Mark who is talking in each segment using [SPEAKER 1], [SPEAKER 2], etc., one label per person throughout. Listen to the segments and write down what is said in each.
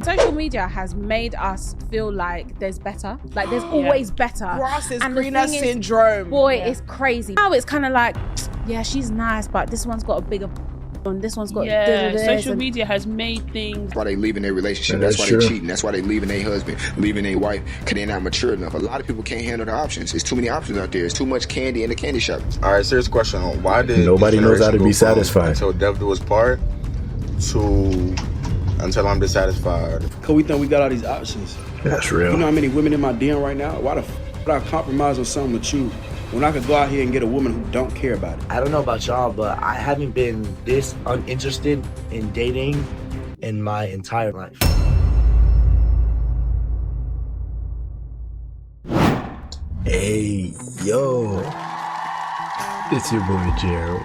[SPEAKER 1] Social media has made us feel like there's better, like there's always better.
[SPEAKER 2] Grass is
[SPEAKER 1] and
[SPEAKER 2] greener syndrome.
[SPEAKER 1] Boy, it's crazy. Now it's kind of like, yeah, she's nice, but this one's got a bigger and this one's got
[SPEAKER 3] social media has made things.
[SPEAKER 4] That's why they leaving their relationship. That's why they cheating. That's why they leaving their husband, leaving their wife, because they're not mature enough. A lot of people can't handle the options. There's too many options out there. There's too much candy in the candy shop.
[SPEAKER 5] All right, serious question. Why did
[SPEAKER 6] nobody knows how to be satisfied
[SPEAKER 5] until death do us part to until I'm dissatisfied?
[SPEAKER 7] Because we think we got all these options.
[SPEAKER 6] That's real.
[SPEAKER 7] You know how many women in my DM right now? Why the f would I compromise on something with you when I could go out here and get a woman who don't care about it?
[SPEAKER 8] I don't know about y'all, but I haven't been this uninterested in dating in my entire life.
[SPEAKER 6] Hey, yo. It's your boy Gerald.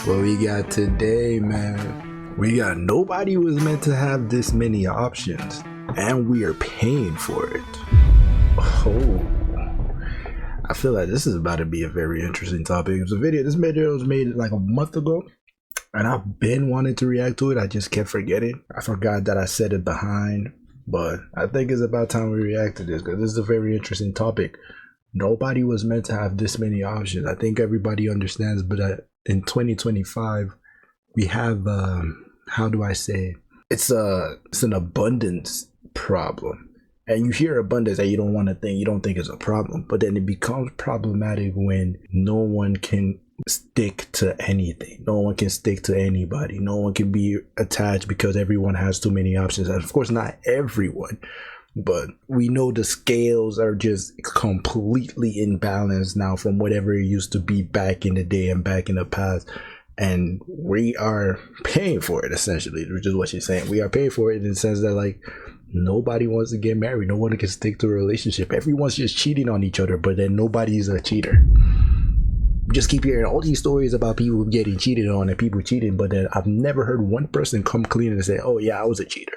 [SPEAKER 6] What we got today, man? We got nobody was meant to have this many options, and we are paying for it. Oh, I feel like this is about to be a very interesting topic. This video was made like a month ago, and I've been wanting to react to it. I just kept forgetting. I forgot that I set it behind, but I think it's about time we react to this because this is a very interesting topic. Nobody was meant to have this many options. I think everybody understands, but in 2025, we have how do I say? It's an abundance problem. And you hear abundance that you don't think is a problem, but then it becomes problematic when no one can stick to anything. No one can stick to anybody. No one can be attached because everyone has too many options. And of course, not everyone, but we know the scales are just completely imbalanced now from whatever it used to be back in the day and back in the past. And we are paying for it, essentially, which is what she's saying. We are paying for it in the sense that, like, nobody wants to get married. No one can stick to a relationship. Everyone's just cheating on each other, but then nobody's a cheater. We just keep hearing all these stories about people getting cheated on and people cheating, but then I've never heard one person come clean and say, oh yeah, I was a cheater.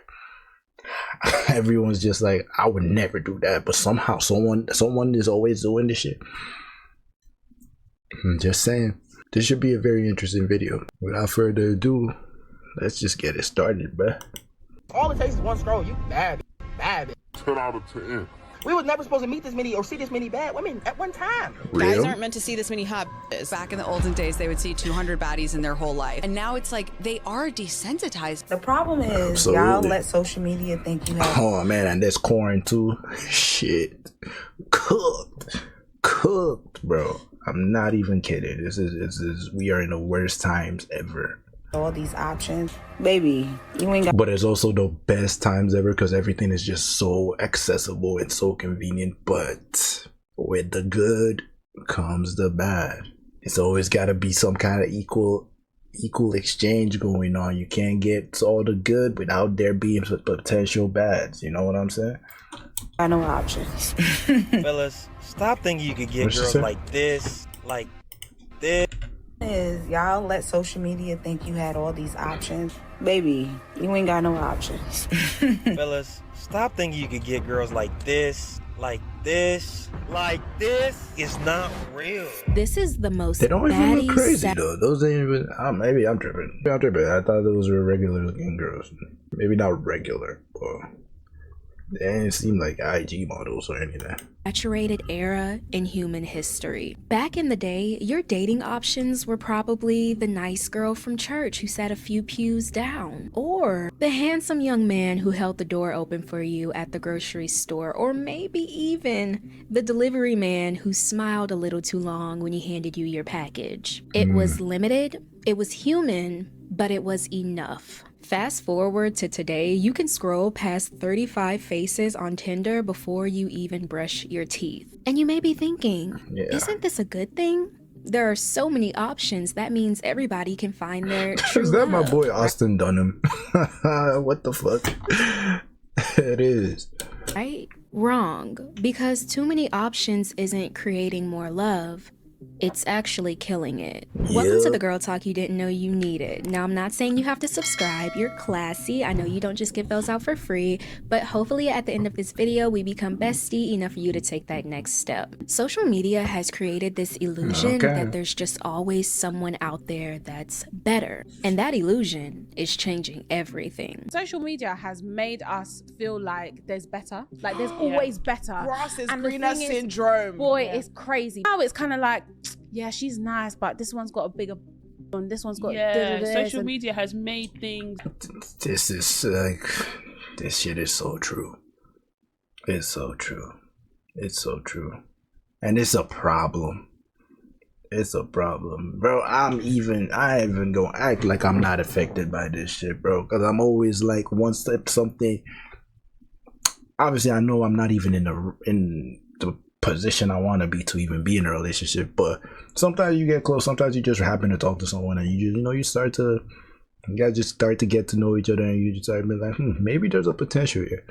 [SPEAKER 6] Everyone's just like, I would never do that, but somehow someone is always doing this shit. I'm just saying. This should be a very interesting video. Without further ado, let's just get it started, bruh.
[SPEAKER 2] All it takes is one scroll. You bad.
[SPEAKER 9] 10 out of 10.
[SPEAKER 2] We was never supposed to meet this many or see this many bad women at one time.
[SPEAKER 6] Real?
[SPEAKER 10] Guys aren't meant to see this many hot bitches. Back in the olden days, they would see 200 baddies in their whole life. And now it's like they are desensitized.
[SPEAKER 11] The problem is y'all let social media think you have.
[SPEAKER 6] Oh man, and there's corn too. Shit. Cooked, bro. I'm not even kidding. This is we are in the worst times ever.
[SPEAKER 11] All these options, baby, you ain't got.
[SPEAKER 6] But it's also the best times ever because everything is just so accessible and so convenient. But with the good comes the bad. It's always got to be some kind of equal exchange going on. You can't get all the good without there being potential bads. You know what I'm saying?
[SPEAKER 11] I know options.
[SPEAKER 12] Fellas, stop thinking you could get girls like this.
[SPEAKER 11] Is y'all let social media think you had all these options, baby, you ain't got no options.
[SPEAKER 12] Fellas, stop thinking you could get girls like this. It's not real.
[SPEAKER 13] This is the most.
[SPEAKER 6] They don't even look crazy though. Those ain't even. Maybe I'm tripping. I thought those were regular looking girls. Maybe not regular, but they didn't seem like IG models or anything.
[SPEAKER 13] Saturated era in human history. Back in the day, your dating options were probably the nice girl from church who sat a few pews down, or the handsome young man who held the door open for you at the grocery store, or maybe even the delivery man who smiled a little too long when he handed you your package. It was limited, it was human, but it was enough. Fast forward to today, you can scroll past 35 faces on Tinder before you even brush your teeth. And you may be thinking, isn't this a good thing? There are so many options, that means everybody can find their true
[SPEAKER 6] Is that
[SPEAKER 13] love.
[SPEAKER 6] my boy Austin Dunham? What the fuck? It is.
[SPEAKER 13] Right? Wrong. Because too many options isn't creating more love. it's actually killing it. Welcome to the Girl Talk you didn't know you needed. Now, I'm not saying you have to subscribe. You're classy. I know you don't just give those out for free, but hopefully at the end of this video, we become bestie enough for you to take that next step. Social media has created this illusion that there's just always someone out there that's better. And that illusion is changing everything.
[SPEAKER 1] Social media has made us feel like there's better. Like there's always better.
[SPEAKER 2] Grass is
[SPEAKER 1] And the
[SPEAKER 2] greener
[SPEAKER 1] thing is,
[SPEAKER 2] syndrome.
[SPEAKER 1] Boy, it's crazy. Now it's kind of like, yeah, she's nice, but this one's got a bigger on. This one's got
[SPEAKER 3] social media has made things.
[SPEAKER 6] This is like, this shit is so true. It's so true. It's so true. And it's a problem. It's a problem, bro. I even gonna act like I'm not affected by this shit, bro, because I'm always like one step something. Obviously, I know I'm not even in the position I want to be in a relationship, but sometimes you get close. Sometimes you just happen to talk to someone, and you guys just start to get to know each other, and you just start being like, maybe there's a potential here.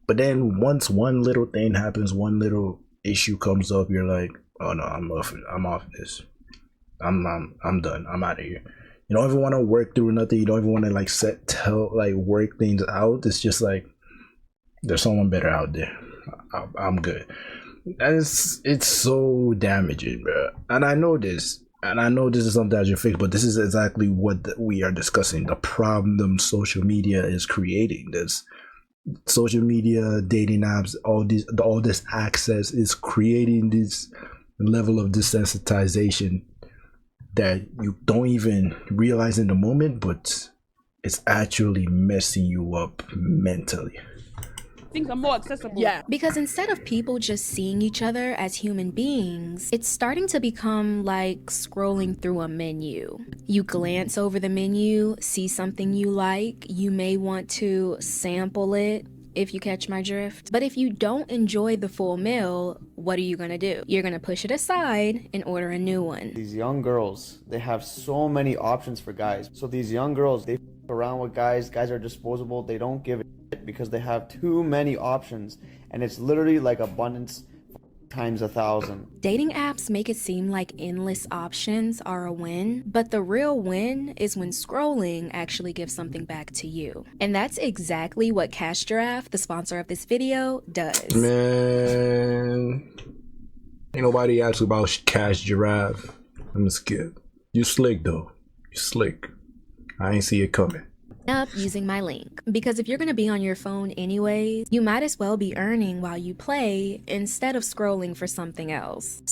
[SPEAKER 6] But then once one little thing happens, one little issue comes up, you're like, oh no, I'm off this. I'm done. I'm out of here. You don't even want to work through nothing. You don't even want to work things out. It's just like, there's someone better out there. I'm good. It's so damaging, bro. And I know this. And I know this is something that you fix, but this is exactly what we are discussing. The problem social media is creating. This social media, dating apps, all this access is creating this level of desensitization that you don't even realize in the moment, but it's actually messing you up mentally.
[SPEAKER 3] Things are more accessible.
[SPEAKER 13] Yeah. Because instead of people just seeing each other as human beings, it's starting to become like scrolling through a menu. You glance over the menu, see something you like, you may want to sample it, if you catch my drift. But if you don't enjoy the full meal, what are you gonna do? You're gonna push it aside and order a new one.
[SPEAKER 14] These young girls, they have so many options for guys. So these young girls, they f around with guys. Guys are disposable. They don't give a shit because they have too many options. And it's literally like abundance times 1,000.
[SPEAKER 13] Dating apps make it seem like endless options are a win, but the real win is when scrolling actually gives something back to you. And that's exactly what Cash Giraffe, the sponsor of this video, does.
[SPEAKER 6] Man, ain't nobody asked about Cash Giraffe. I'm just kidding. You slick though. You slick. I ain't see it coming.
[SPEAKER 13] Up using my link, because if you're going to be on your phone anyways, you might as well be earning while you play instead of scrolling for something else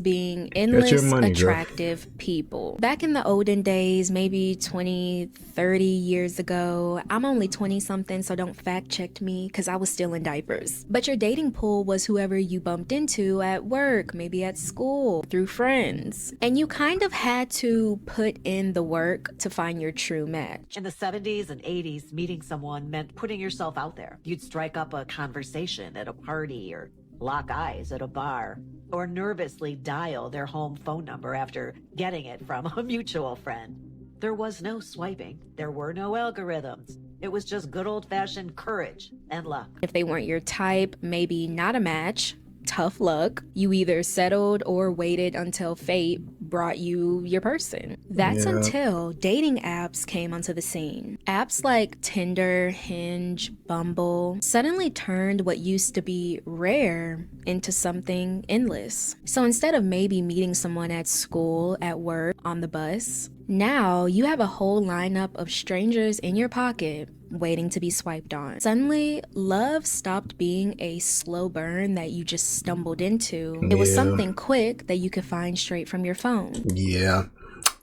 [SPEAKER 13] being endless attractive people. Back in the olden days, maybe 20-30 years ago, I'm only 20 something, so don't fact check me because I was still in diapers, but your dating pool was whoever you bumped into at work, maybe at school, through friends, and you kind of had to put in the work to find your true match.
[SPEAKER 15] In the 70s and 80s, meeting someone meant putting yourself out there. You'd strike up a conversation at a party or lock eyes at a bar or nervously dial their home phone number after getting it from a mutual friend. There was no swiping. There were no algorithms. It was just good old-fashioned courage and luck.
[SPEAKER 13] If they weren't your type, maybe not a match. Tough luck. You either settled or waited until fate brought you your person. That's until dating apps came onto the scene. Apps like Tinder, Hinge, Bumble suddenly turned what used to be rare into something endless. So instead of maybe meeting someone at school, at work, on the bus, now you have a whole lineup of strangers in your pocket waiting to be swiped on. Suddenly, love stopped being a slow burn that you just stumbled into. It was something quick that you could find straight from your phone.
[SPEAKER 6] Yeah.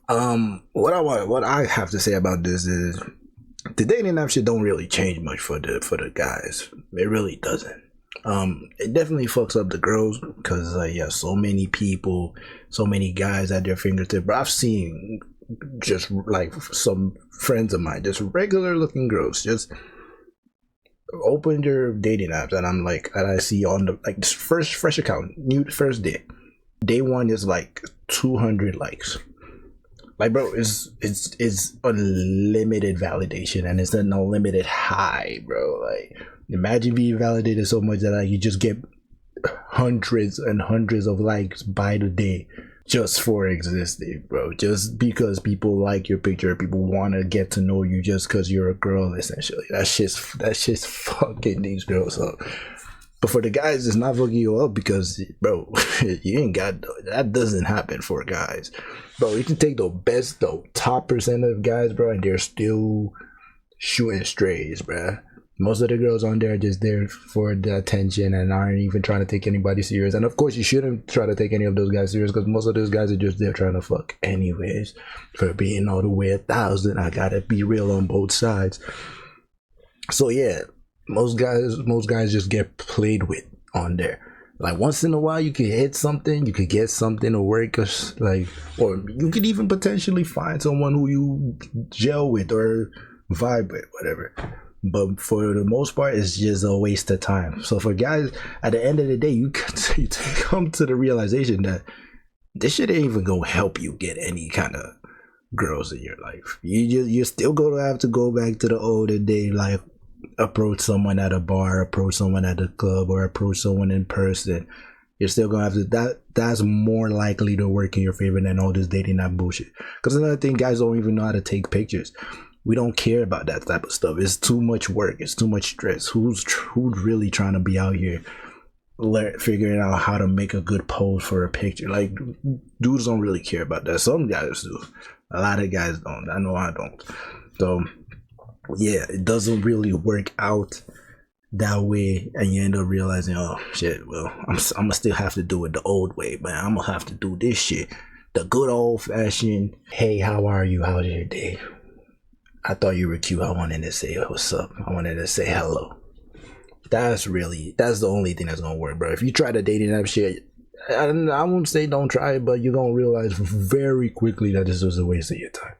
[SPEAKER 6] What I have to say about this is the dating app shit don't really change much for the guys. It really doesn't. It definitely fucks up the girls because so many people, so many guys at their fingertips. But I've seen just like some friends of mine, just regular looking girls, just open their dating apps, and I'm like, and I see on the like fresh account, new first day one is like 200 likes. Like, bro, it's unlimited validation, and it's an unlimited high, bro. Like, imagine being validated so much that like you just get hundreds and hundreds of likes by the day just for existing, bro. Just because people like your picture, people want to get to know you just because you're a girl, essentially. That's just fucking these girls up. But for the guys, it's not fucking you up because, bro, you ain't got that. Doesn't happen for guys, bro. You can take the top percent of guys, bro, and they're still shooting strays, bro. Most of the girls on there are just there for the attention and aren't even trying to take anybody serious. And of course, you shouldn't try to take any of those guys serious because most of those guys are just there trying to fuck anyways. For being all the way 1,000, I gotta be real on both sides. So yeah, most guys just get played with on there. Like once in a while, you could hit something, you could get something to work, or you could even potentially find someone who you gel with or vibe with, whatever. But for the most part, it's just a waste of time. So for guys, at the end of the day, you come to the realization that this shit ain't even gonna help you get any kind of girls in your life. You're still gonna have to go back to the older day, like approach someone at a bar, approach someone at the club, or approach someone in person. You're still gonna have to. That's more likely to work in your favor than all this dating app bullshit. Because another thing, guys don't even know how to take pictures. We don't care about that type of stuff. It's too much work. It's too much stress. Who's really trying to be out here figuring out how to make a good pose for a picture? Like, dudes don't really care about that. Some guys do. A lot of guys don't. I know I don't. So, yeah, it doesn't really work out that way. And you end up realizing, oh, shit, well, I'm going to still have to do it the old way, man. I'm going to have to do this shit the good old-fashioned, hey, how are you? How's your day? I thought you were cute. I wanted to say what's up. I wanted to say hello. That's the only thing that's gonna work, bro. If you try the dating app shit, I won't say don't try it, but you're gonna realize very quickly that this was a waste of your time.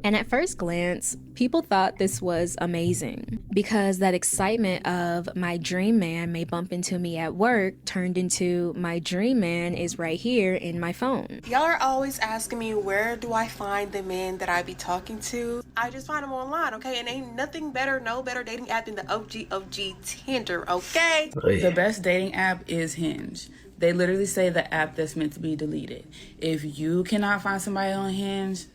[SPEAKER 13] And at first glance, people thought this was amazing because that excitement of my dream man may bump into me at work turned into my dream man is right here in my phone.
[SPEAKER 16] Y'all are always asking me, where do I find the men that I be talking to? I just find them online, okay? And ain't nothing better, no better dating app than the OG Tinder, okay?
[SPEAKER 17] The best dating app is Hinge. They literally say the app that's meant to be deleted. If you cannot find somebody on Hinge,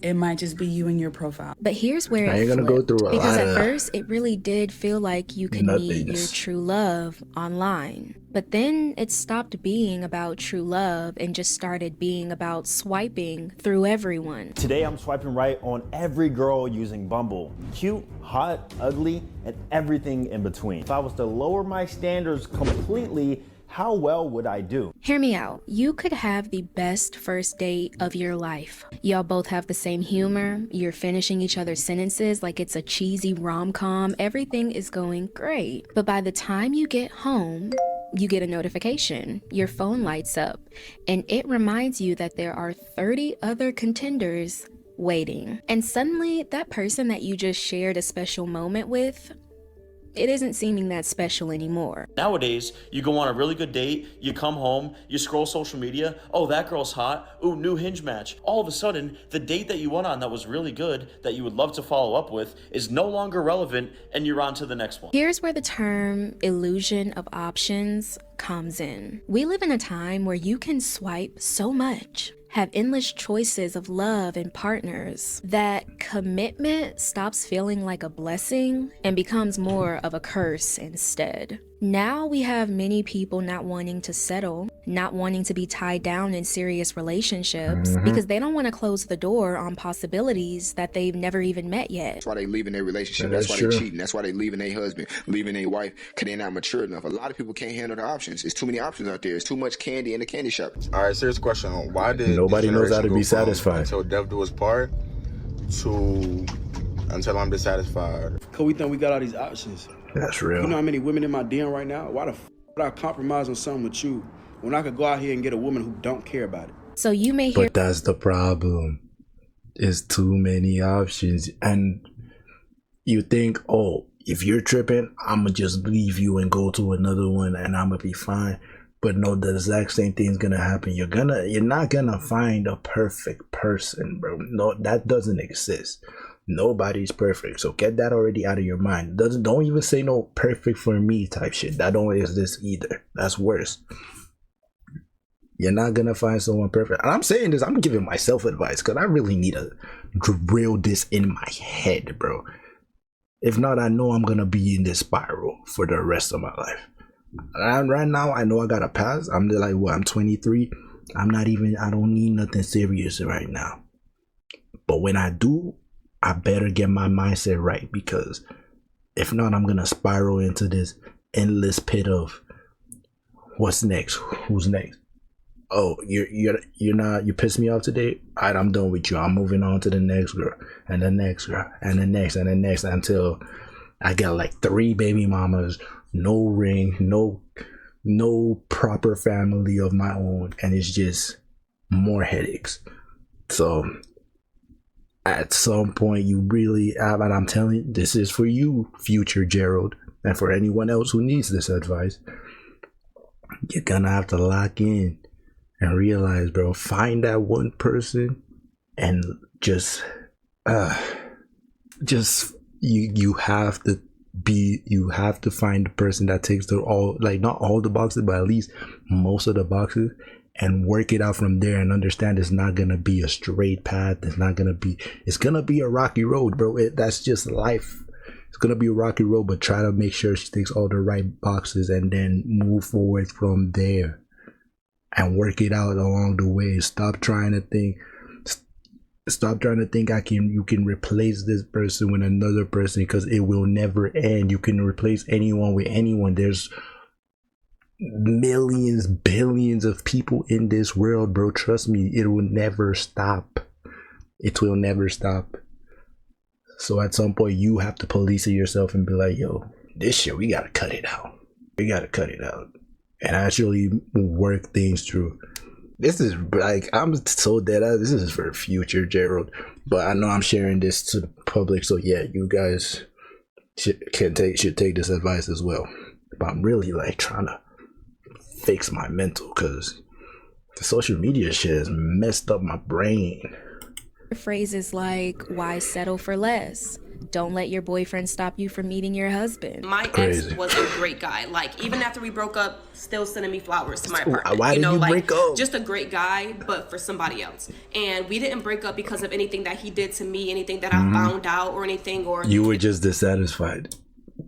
[SPEAKER 17] it might just be you and your profile.
[SPEAKER 13] But here's where it
[SPEAKER 6] flipped. Go through
[SPEAKER 13] because at first it really did feel like you could meet your true love online. But then it stopped being about true love and just started being about swiping through everyone.
[SPEAKER 18] Today I'm swiping right on every girl using Bumble. Cute, hot, ugly, and everything in between. If I was to lower my standards completely, how well would I do?
[SPEAKER 13] Hear me out. You could have the best first date of your life. Y'all both have the same humor. You're finishing each other's sentences like it's a cheesy rom-com. Everything is going great. But by the time you get home, you get a notification. Your phone lights up, and it reminds you that there are 30 other contenders waiting. And suddenly, that person that you just shared a special moment with, it isn't seeming that special anymore.
[SPEAKER 19] Nowadays, you go on a really good date, you come home, you scroll social media, oh, that girl's hot, ooh, new Hinge match. All of a sudden, the date that you went on that was really good, that you would love to follow up with, is no longer relevant, and you're on to the next one.
[SPEAKER 13] Here's where the term illusion of options comes in. We live in a time where you can swipe so much, have endless choices of love and partners, that commitment stops feeling like a blessing and becomes more of a curse instead. Now we have many people not wanting to settle, not wanting to be tied down in serious relationships because they don't want to close the door on possibilities that they've never even met yet.
[SPEAKER 4] That's why they leaving their relationship. That's why they cheating. That's why they leaving their husband, leaving their wife, because they're not mature enough. A lot of people can't handle the options. It's too many options out there. It's too much candy in the candy shop.
[SPEAKER 5] All right, serious question. Why did
[SPEAKER 6] nobody knows how to be satisfied?
[SPEAKER 5] Until death do us part to until I'm dissatisfied?
[SPEAKER 7] Because we think we got all these options.
[SPEAKER 6] That's real.
[SPEAKER 7] You know how many women in my DM right now? Why the would I compromise on something with you when I could go out here and get a woman who don't care about it?
[SPEAKER 13] So you may hear.
[SPEAKER 6] But that's the problem. It's too many options. And you think, oh, if you're tripping, I'm going to just leave you and go to another one and I'm going to be fine. But no, the exact same thing's going to happen. You're not going to find a perfect person, bro. No, that doesn't exist. Nobody's perfect, so get that already out of your mind. Don't even say no perfect for me type shit. That don't exist either. That's worse. You're not gonna find someone perfect. And I'm saying this, I'm giving myself advice because I really need to drill this in my head, bro. If not, I know I'm gonna be in this spiral for the rest of my life. And right now, I know I gotta pass. I'm like, what? I'm 23. I don't need nothing serious right now. But when I do, I better get my mindset right, because if not, I'm gonna spiral into this endless pit of what's next? Who's next? Oh, you pissed me off today? Alright, I'm done with you. I'm moving on to the next girl, and the next girl, and the next, and the next, until I got like 3 baby mamas, no ring, no proper family of my own, and it's just more headaches. So at some point you really have, and I'm telling you, this is for you, future Gerald, and for anyone else who needs this advice, you're gonna have to lock in and realize, bro, find that one person and just you have to find the person that takes not all the boxes, but at least most of the boxes, and work it out from there, and understand it's not gonna be a straight path. It's gonna be a rocky road, bro. That's just life. It's gonna be a rocky road, but try to make sure she takes all the right boxes and then move forward from there and work it out along the way. Stop trying to think you can replace this person with another person, because it will never end. You can replace anyone with anyone. There's millions, billions of people in this world, bro. Trust me, it will never stop. It will never stop. So at some point you have to police it yourself and be like, yo, this shit, we gotta cut it out. And actually work things through. This is like, I'm so dead ass. This is for future Gerald, but I know I'm sharing this to the public, so yeah, you guys should take this advice as well. But I'm really like trying to fix my mental, because the social media shit has messed up my brain.
[SPEAKER 13] Phrases like, why settle for less? Don't let your boyfriend stop you from meeting your husband.
[SPEAKER 16] My ex was a great guy. Like, even after we broke up, still sending me flowers to my apartment.
[SPEAKER 6] Why did you break up?
[SPEAKER 16] Just a great guy, but for somebody else. And we didn't break up because of anything that he did to me, anything that I found out, or anything. Or
[SPEAKER 6] you were just dissatisfied.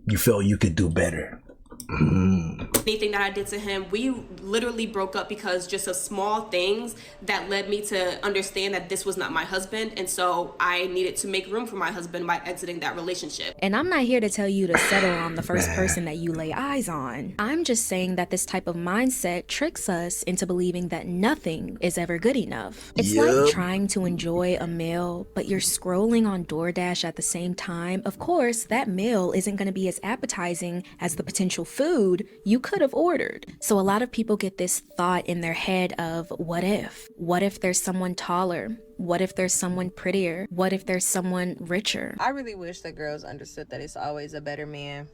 [SPEAKER 6] You felt you could do better.
[SPEAKER 16] Anything that I did to him, we literally broke up because just of small things that led me to understand that this was not my husband, and so I needed to make room for my husband by exiting that relationship.
[SPEAKER 13] And I'm not here to tell you to settle on the first person that you lay eyes on. I'm just saying that this type of mindset tricks us into believing that nothing is ever good enough. It's like trying to enjoy a meal, but you're scrolling on DoorDash at the same time. Of course, that meal isn't going to be as appetizing as the potential food you could have ordered. So a lot of people get this thought in their head of, what if there's someone taller? What if there's someone prettier? What if there's someone richer?
[SPEAKER 20] I really wish that girls understood that it's always a better man.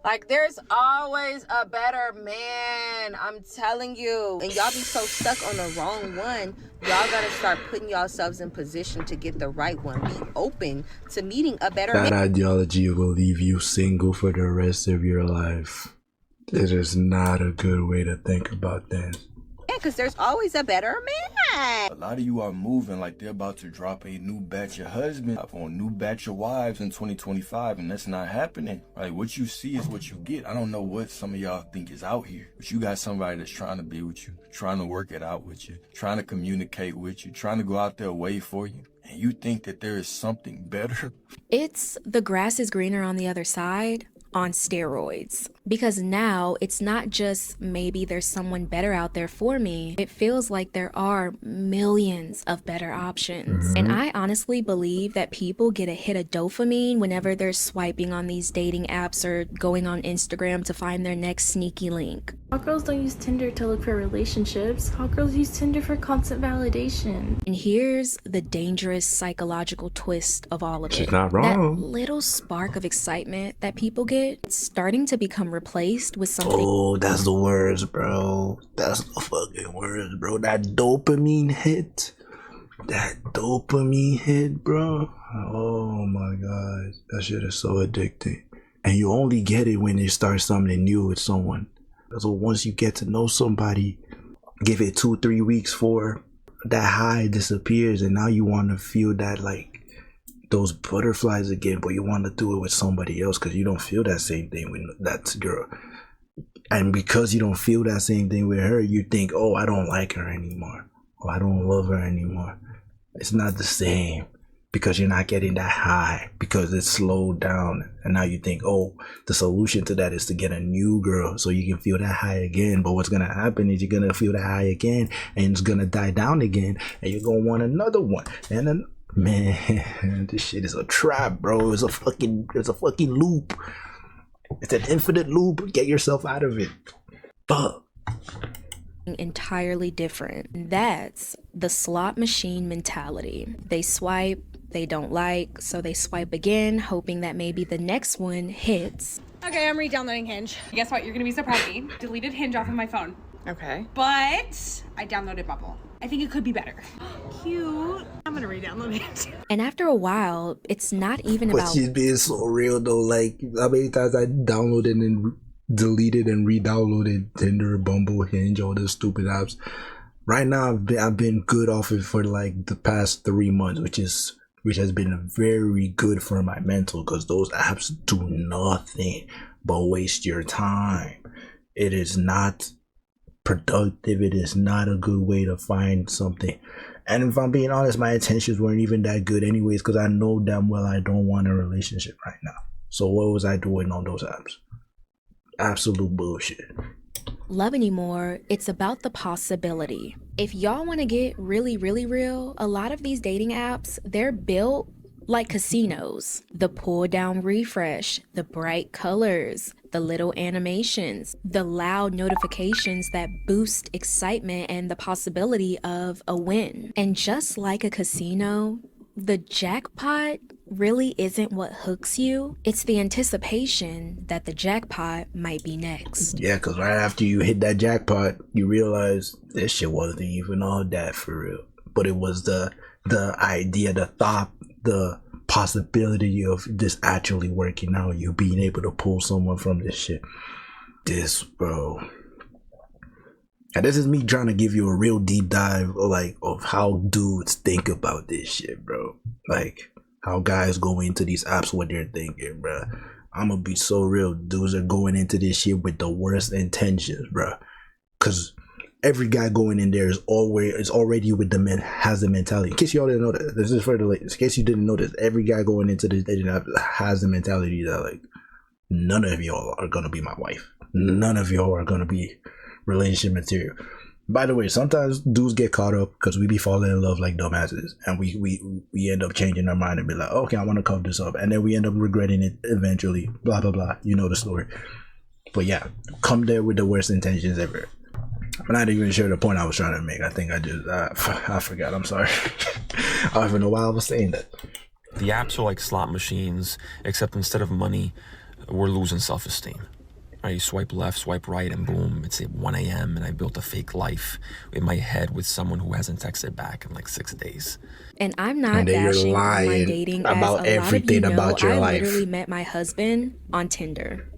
[SPEAKER 20] Like, there's always a better man, I'm telling you. And y'all be so stuck on the wrong one. Y'all gotta start putting yourselves in position to get the right one. Be open to meeting a better man.
[SPEAKER 6] That ideology will leave you single for the rest of your life. It is not a good way to think about this.
[SPEAKER 20] Because there's always a better man.
[SPEAKER 21] A lot of you are moving like they're about to drop a new batch of husbands on a new batch of wives in 2025, and that's not happening. Like, what you see is what you get. I don't know what some of y'all think is out here, but you got somebody that's trying to be with you, trying to work it out with you, trying to communicate with you, trying to go out their way for you. And you think that there is something better?
[SPEAKER 13] It's the grass is greener on the other side on steroids. Because now it's not just maybe there's someone better out there for me. It feels like there are millions of better options. And I honestly believe that people get a hit of dopamine whenever they're swiping on these dating apps or going on Instagram to find their next sneaky link.
[SPEAKER 22] Hot girls don't use Tinder to look for relationships. Hot girls use Tinder for constant validation.
[SPEAKER 13] And here's the dangerous psychological twist of all of it.
[SPEAKER 6] She's not wrong.
[SPEAKER 13] That little spark of excitement that people get, it's starting to become replaced with something.
[SPEAKER 6] Oh, that's the words, bro. That's the fucking words, bro. That dopamine hit. That dopamine hit, bro. Oh my god, that shit is so addicting. And you only get it when you start something new with someone. So once you get to know somebody, give it 2-3 weeks for that high disappears, and now you want to feel that, like, those butterflies again, but you want to do it with somebody else because you don't feel that same thing with that girl. And because you don't feel that same thing with her, you think, oh, I don't like her anymore. Oh, I don't love her anymore. It's not the same because you're not getting that high because it's slowed down. And now you think, oh, the solution to that is to get a new girl so you can feel that high again. But what's going to happen is you're going to feel that high again and it's going to die down again. And you're going to want another one. And then, man, this shit is a trap, bro. It's a fucking loop. It's an infinite loop. Get yourself out of it. Fuck.
[SPEAKER 13] Entirely different. That's the slot machine mentality. They swipe, they don't like, so they swipe again, hoping that maybe the next one hits.
[SPEAKER 8] Okay, I'm re-downloading Hinge. Guess what? You're gonna be so proud of me. Deleted Hinge off of my phone. Okay. But I downloaded Bumble. I think it could be better. Cute. I'm gonna re-download it.
[SPEAKER 13] And after a while, it's not even
[SPEAKER 6] But
[SPEAKER 13] about...
[SPEAKER 6] she's being so real though. Like, how many times I downloaded and deleted and re-downloaded Tinder, Bumble, Hinge, all those stupid apps. Right now, I've been good off it for like the past 3 months, which has been very good for my mental, because those apps do nothing but waste your time. It is not productive. It is not a good way to find something. And if I'm being honest, my intentions weren't even that good anyways, because I know damn well I don't want a relationship right now. So what was I doing on those apps? Absolute bullshit.
[SPEAKER 13] Love anymore, it's about the possibility. If y'all want to get really, really real, a lot of these dating apps, they're built like casinos. The pull down refresh, the bright colors, the little animations, the loud notifications that boost excitement and the possibility of a win. And just like a casino, the jackpot really isn't what hooks you. It's the anticipation that the jackpot might be next.
[SPEAKER 6] Yeah, because right after you hit that jackpot, you realize this shit wasn't even all that for real. But it was the idea, the thought, the possibility of this actually working out, you being able to pull someone from this shit. This, bro. And this is me trying to give you a real deep dive of how dudes think about this shit, bro. Like, how guys go into these apps, what they're thinking, bro. I'm gonna be so real. Dudes are going into this shit with the worst intentions, bro. Cause every guy going in there is already with has the mentality. In case y'all didn't know that, this is for the ladies. In case you didn't know this, every guy going into this dating app has the mentality that, like, none of y'all are gonna be my wife. None of y'all are gonna be relationship material. By the way, sometimes dudes get caught up because we be falling in love like dumbasses, and we end up changing our mind and be like, okay, I want to cover this up, and then we end up regretting it eventually. Blah blah blah. You know the story. But yeah, come there with the worst intentions ever. I'm not even sure the point I was trying to make. I think I forgot. I'm sorry. I don't even know why I was saying that.
[SPEAKER 9] The apps are like slot machines, except instead of money, we're losing self-esteem. Right, you swipe left, swipe right, and boom, it's at 1 a.m. and I built a fake life in my head with someone who hasn't texted back in like 6 days.
[SPEAKER 13] And I'm not bashing on my dating
[SPEAKER 6] about everything about your life.
[SPEAKER 13] I literally met my husband on Tinder.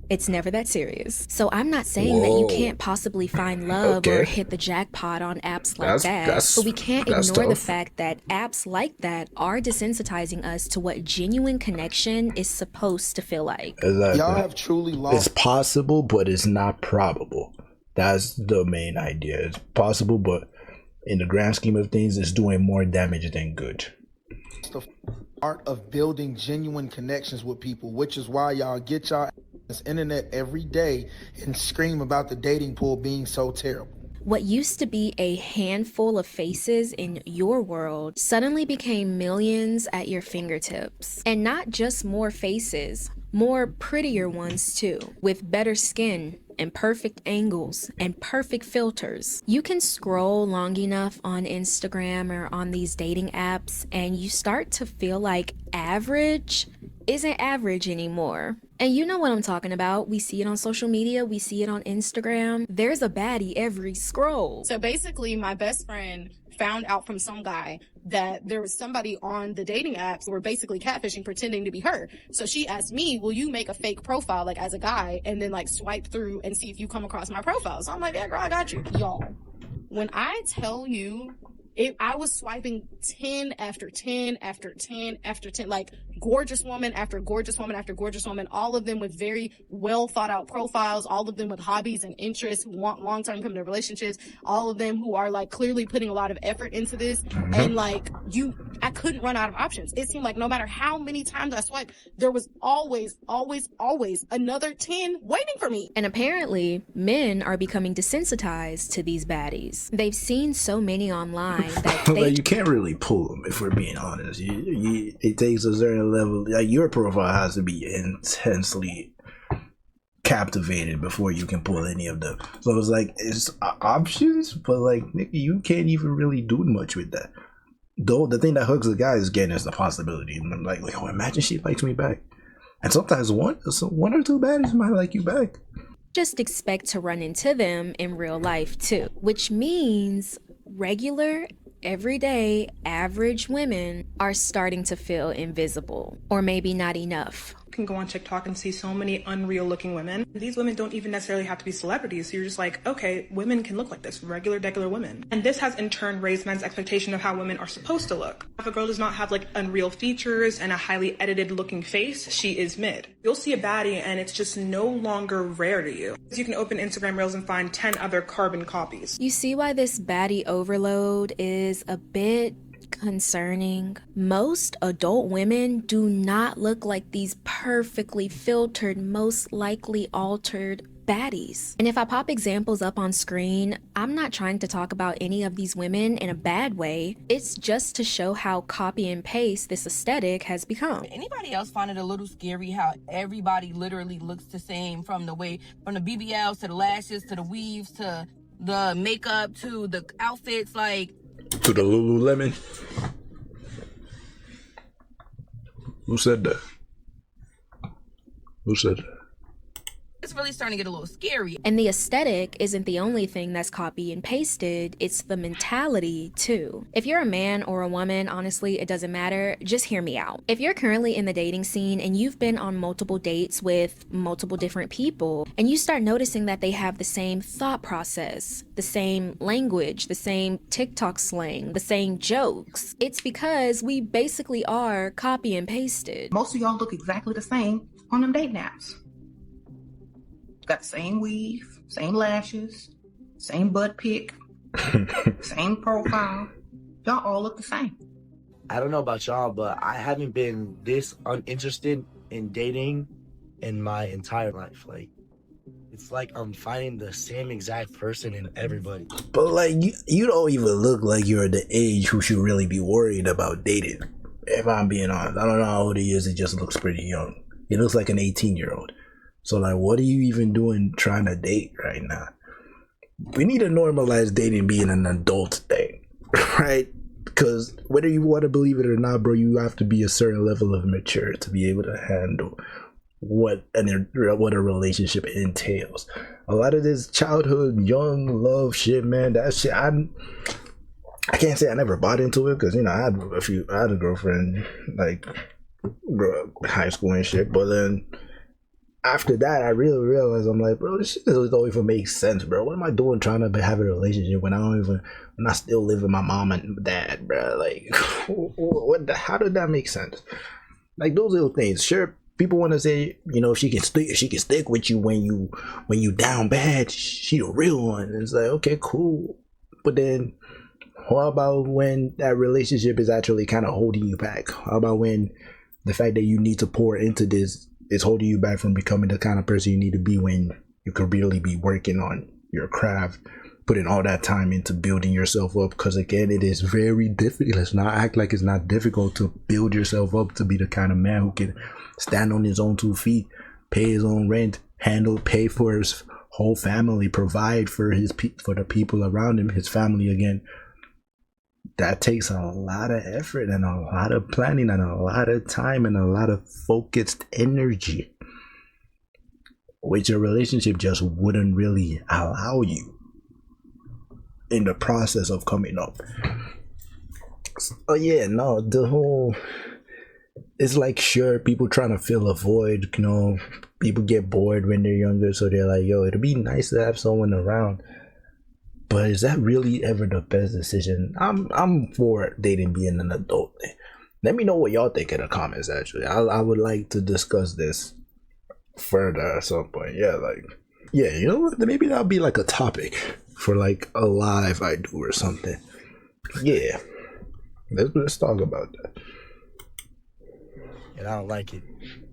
[SPEAKER 13] It's never that serious. So I'm not saying that you can't possibly find love or hit the jackpot on apps like that. But we can't ignore the fact that apps like that are desensitizing us to what genuine connection is supposed to feel like.
[SPEAKER 6] Exactly.
[SPEAKER 7] Y'all have truly lost.
[SPEAKER 6] It's possible, but it's not probable. That's the main idea. It's possible, but in the grand scheme of things, it's doing more damage than good.
[SPEAKER 7] The art of building genuine connections with people, which is why y'all get y'all this internet every day and scream about the dating pool being so terrible.
[SPEAKER 13] What used to be a handful of faces in your world suddenly became millions at your fingertips. And not just more faces, more prettier ones too, with better skin and perfect angles and perfect filters. You can scroll long enough on Instagram or on these dating apps and you start to feel like average isn't average anymore. And you know what I'm talking about. We see it on social media. We see it on Instagram. There's a baddie every scroll.
[SPEAKER 10] So basically, my best friend found out from some guy that there was somebody on the dating apps who were basically catfishing, pretending to be her. So she asked me, will you make a fake profile, like as a guy, and then like swipe through and see if you come across my profile? So I'm like, yeah, girl, I got you. Y'all, when I tell you, I was swiping 10 after 10 after 10 after 10, like gorgeous woman after gorgeous woman after gorgeous woman, all of them with very well thought out profiles, all of them with hobbies and interests who want long-term committed relationships, all of them who are like clearly putting a lot of effort into this. And like I couldn't run out of options. It seemed like no matter how many times I swiped, there was always another 10 waiting for me.
[SPEAKER 13] And apparently, men are becoming desensitized to these baddies. They've seen so many online that
[SPEAKER 6] like, you can't really pull them, if we're being honest. It takes a certain level. Like, your profile has to be intensely captivated before you can pull any of them. So it's like, it's options, but like, nigga, you can't even really do much with that. Though the thing that hooks the guy is getting is the possibility. And I'm like, oh, imagine she likes me back. And sometimes one or two baddies might like you back.
[SPEAKER 13] just expect to run into them in real life too, which means regular, everyday, average women are starting to feel invisible, or maybe not enough.
[SPEAKER 11] You can go on TikTok and see so many unreal looking women. These women don't even necessarily have to be celebrities. So you're just like, okay, women can look like this, regular women. And this has in turn raised men's expectation of how women are supposed to look. If a girl does not have like unreal features and a highly edited looking face, she is mid. You'll see a baddie and it's just no longer rare to you. You can open Instagram Reels and find 10 other carbon copies.
[SPEAKER 13] You see why this baddie overload is a bit concerning? Most adult women do not look like these perfectly filtered, most likely altered baddies. And if I pop examples up on screen, I'm not trying to talk about any of these women in a bad way. It's just to show how copy and paste this aesthetic has become.
[SPEAKER 23] Anybody else find it a little scary how everybody literally looks the same, from the BBLs to the lashes to the weaves to the makeup to the outfits, like
[SPEAKER 6] to the Lululemon? Who said that? Who said that?
[SPEAKER 23] it's really starting to get a little scary.
[SPEAKER 13] And the aesthetic isn't the only thing that's copy and pasted, it's the mentality too. If you're a man or a woman, honestly, it doesn't matter, just hear me out. If you're currently in the dating scene and you've been on multiple dates with multiple different people, and you start noticing that they have the same thought process, the same language, the same TikTok slang, the same jokes, it's because we basically are copy and pasted.
[SPEAKER 2] Most of y'all look exactly the same on them dating apps. Got the same weave, same lashes, same butt pic, same profile. Y'all all look the same.
[SPEAKER 24] I don't know about y'all, but I haven't been this uninterested in dating in my entire life. Like, it's like I'm finding the same exact person in everybody.
[SPEAKER 6] But like, you don't even look like you're the age who should really be worried about dating. If I'm being honest, I don't know how old he is. He just looks pretty young. He looks like an 18-year-old. So like, what are you even doing trying to date right now? We need to normalize dating being an adult thing, right? Because whether you want to believe it or not, bro, you have to be a certain level of mature to be able to handle what a relationship entails. A lot of this childhood, young love shit, man, that shit, I can't say I never bought into it, because, you know, I had a girlfriend, like, high school and shit, but then after that, I really realized, I'm like, bro, this shit don't even make sense, bro. What am I doing trying to have a relationship when I still live with my mom and dad, bro? Like, how did that make sense? Like, those little things. Sure, people want to say, you know, she can stick with you when you down bad. She the real one. And it's like, okay, cool. But then, how about when that relationship is actually kind of holding you back? How about when the fact that you need to pour into this is holding you back from becoming the kind of person you need to be, when you could really be working on your craft, putting all that time into building yourself up? Because again, it is very difficult. Let's not act like it's not difficult to build yourself up to be the kind of man who can stand on his own 2 feet, pay his own rent, pay for his whole family, provide for the people around him, his family again. that takes a lot of effort and a lot of planning and a lot of time and a lot of focused energy, which a relationship just wouldn't really allow you in the process of coming up. Oh yeah, no, the whole, it's like, sure, people trying to fill a void, you know, people get bored when they're younger, so they're like, yo, it'd be nice to have someone around. But is that really ever the best decision? I'm for dating being an adult. Let me know what y'all think in the comments. Actually, I would like to discuss this further at some point. Yeah, like, yeah, you know what? Maybe that'll be like a topic for like a live I do or something. Yeah, let's talk about that.
[SPEAKER 24] And I don't like it.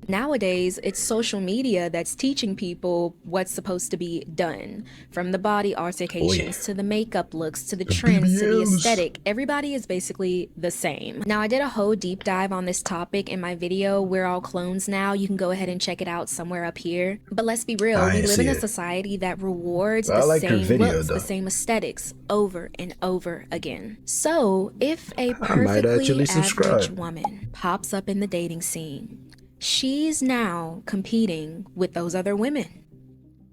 [SPEAKER 13] Nowadays, it's social media that's teaching people what's supposed to be done. From the body altercations to the makeup looks to the trends to the aesthetic, everybody is basically the same. Now, I did a whole deep dive on this topic in my video, We're All Clones Now. You can go ahead and check it out somewhere up here. But let's be real, we live in a society that rewards the same looks, the same aesthetics over and over again. So, if a perfectly average woman pops up in the dating scene, she's now competing with those other women.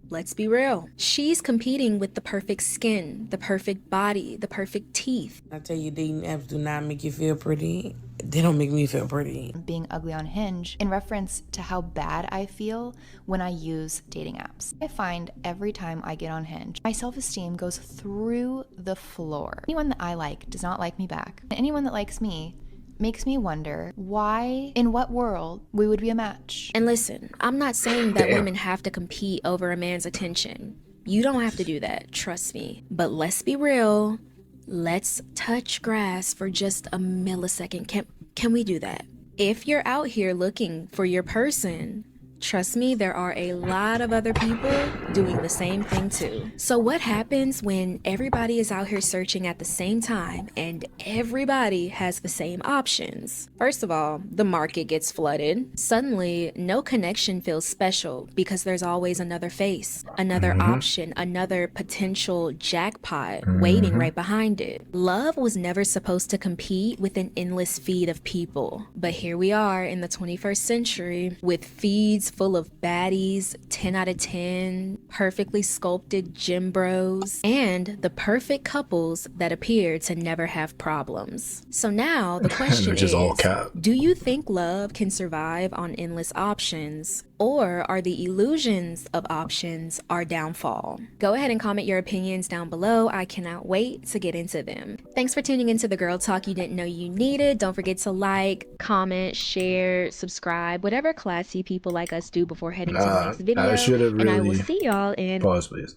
[SPEAKER 13] Let's be real. She's competing with the perfect skin, the perfect body, the perfect teeth.
[SPEAKER 1] I tell you, dating apps do not make you feel pretty. They don't make me feel pretty.
[SPEAKER 3] Being ugly on Hinge in reference to how bad I feel when I use dating apps. I find every time I get on Hinge, my self-esteem goes through the floor. Anyone that I like does not like me back. And anyone that likes me makes me wonder why, in what world, we would be a match.
[SPEAKER 13] And listen, I'm not saying that women have to compete over a man's attention. You don't have to do that, trust me. But let's be real. Let's touch grass for just a millisecond. Can we do that? If you're out here looking for your person, trust me, there are a lot of other people doing the same thing too. So what happens when everybody is out here searching at the same time and everybody has the same options? First of all, the market gets flooded. Suddenly, no connection feels special because there's always another face, another option, another potential jackpot waiting right behind it. Love was never supposed to compete with an endless feed of people. But here we are in the 21st century with feeds full of baddies, 10 out of 10, perfectly sculpted gym bros, and the perfect couples that appear to never have problems. So now the question is all cap. Do you think love can survive on endless options? Or are the illusions of options our downfall? Go ahead and comment your opinions down below. I cannot wait to get into them. Thanks for tuning into the Girl Talk you didn't know you needed. Don't forget to like, comment, share, subscribe, whatever classy people like us do before heading to the next video. And I will see y'all in...
[SPEAKER 6] Pause, please.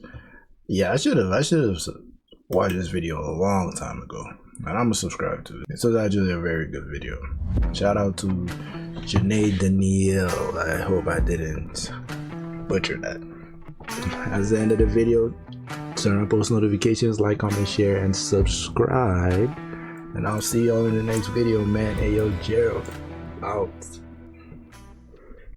[SPEAKER 6] Yeah, I should have watched this video a long time ago. And I'm gonna subscribe to it. It's actually a very good video. Shout out to Janae Danielle. I hope I didn't butcher that. That's the end of the video. Turn on post notifications, like, comment, share, and subscribe. And I'll see y'all in the next video, man. Hey, yo, Gerald. Out.